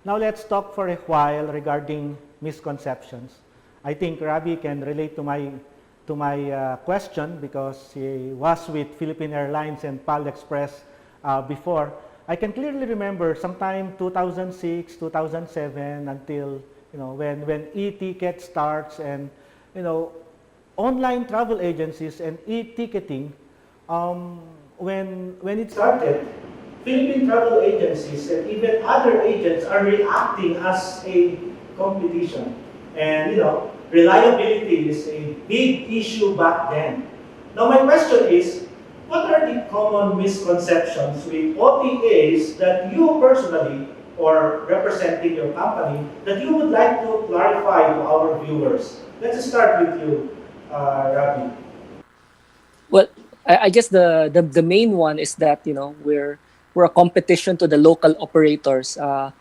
Now let's talk for a while regarding misconceptions. I think Rabi can relate to my question because he was with Philippine Airlines and PAL Express before. I can clearly remember sometime 2006, 2007 until when e-ticket starts and you know online travel agencies and e-ticketing. When it started, Philippine travel agencies and even other agents are reacting as a competition. And reliability is a big issue back then. Now my question is, what are the common misconceptions with OTAs that you personally or representing your company that you would like to clarify to our viewers? Let's start with you, Ravi. Well, I guess the main one is that we're a competition to the local operators. Uh,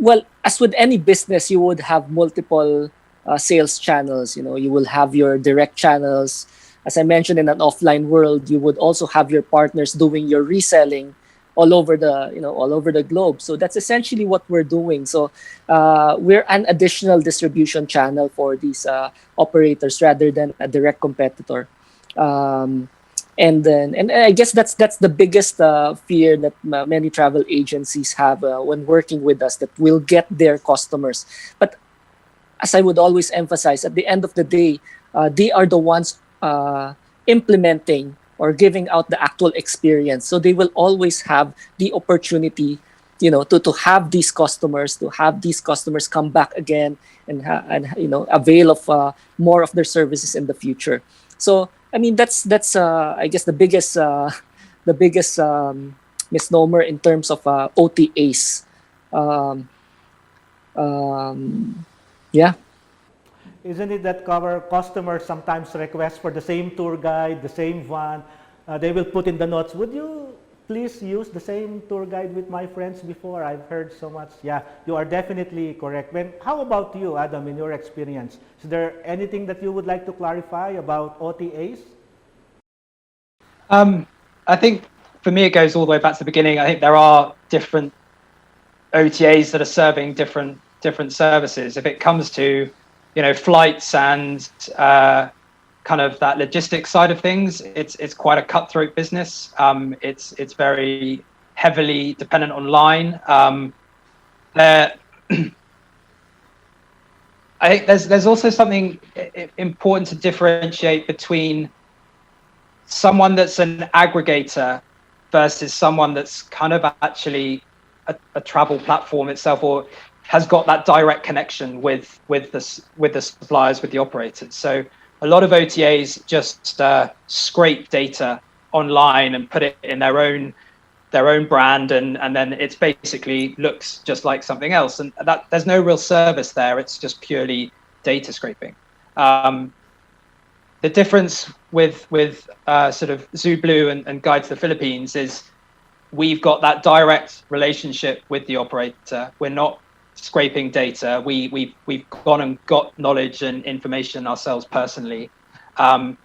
well, as with any business, you would have multiple sales channels. You will have your direct channels. As I mentioned, in an offline world, you would also have your partners doing your reselling all over the globe. So that's essentially what we're doing. So we're an additional distribution channel for these operators rather than a direct competitor. Um, and I guess that's the biggest fear that many travel agencies have when working with us, that we'll get their customers. But as I would always emphasize, at the end of the day, they are the ones implementing or giving out the actual experience. So they will always have the opportunity, to have these customers, come back again and avail of more of their services in the future. So I mean that's I guess the biggest misnomer in terms of OTAs. Um, um, yeah. Isn't it that our customers sometimes request for the same tour guide, the same van? They will put in the notes, would you please use the same tour guide with my friends before? I've heard so much. Yeah, you are definitely correct. How about you, Adam, in your experience? Is there anything that you would like to clarify about OTAs? I think for me, it goes all the way back to the beginning. I think there are different OTAs that are serving different services. If it comes to flights and kind of that logistics side of things, it's quite a cutthroat business. It's very heavily dependent on line. There, I think there's also something important to differentiate between someone that's an aggregator versus someone that's kind of actually a travel platform itself, or has got that direct connection with the suppliers, with the operators. So a lot of OTAs just scrape data online and put it in their own brand, and then it's basically looks just like something else, and that there's no real service there. It's just purely data scraping. The difference with sort of Zooblue and Guide to the Philippines is we've got that direct relationship with the operator. We're not scraping data. We've gone and got knowledge and information ourselves personally, and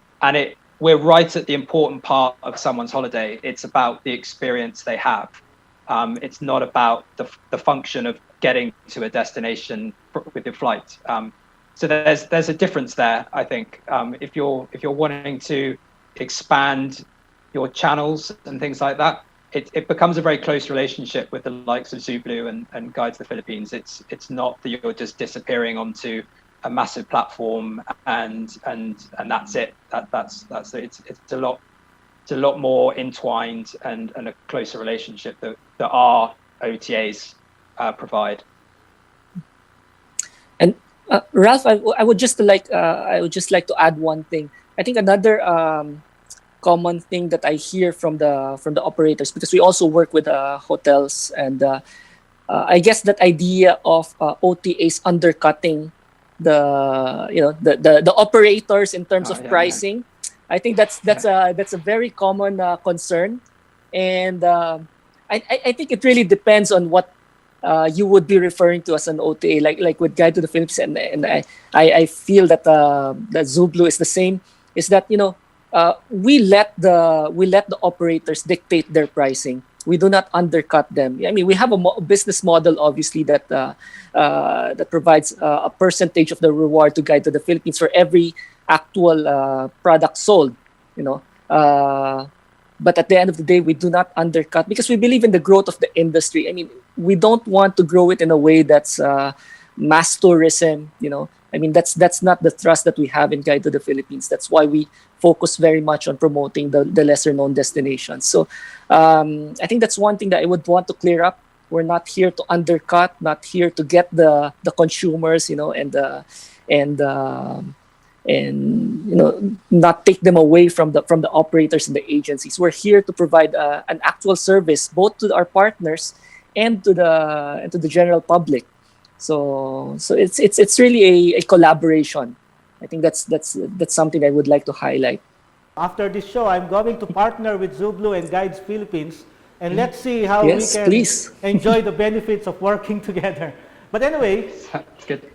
we're right at the important part of someone's holiday. It's about the experience they have. It's not about the function of getting to a destination with your flight. So there's a difference there, I think. If you're wanting to expand your channels and things like that, it becomes a very close relationship with the likes of Zooblue and Guide to the Philippines. It's not that you're just disappearing onto a massive platform and that's it. That's it. It's a lot more entwined and a closer relationship that our OTAs provide. And Ralph, I would just like to add one thing. I think another common thing that I hear from the operators, because we also work with hotels, and I guess that idea of OTAs undercutting the operators in terms of pricing. I think that's a very common concern, and I think it really depends on what you would be referring to as an OTA, like with Guide to the Philippines, and I feel that that Zooblue is the same. Is that we let the operators dictate their pricing. We do not undercut them. I mean, we have a business model, obviously, that that provides a percentage of the reward to Guide to the Philippines for every actual product sold. You know, but at the end of the day, we do not undercut because we believe in the growth of the industry. I mean, we don't want to grow it in a way that's mass tourism. You know, I mean, that's not the thrust that we have in Guide to the Philippines. That's why we focus very much on promoting the lesser known destinations. So I think that's one thing that I would want to clear up. We're not here to undercut, not here to get the consumers, you know, and you know, not take them away from the operators and the agencies. We're here to provide an actual service both to our partners and to the general public. So it's really a collaboration. I think that's something I would like to highlight. After this show, I'm going to partner with Zublu and Guides Philippines, and let's see how Yes, we can please. enjoy the benefits of working together. But anyway, That's good.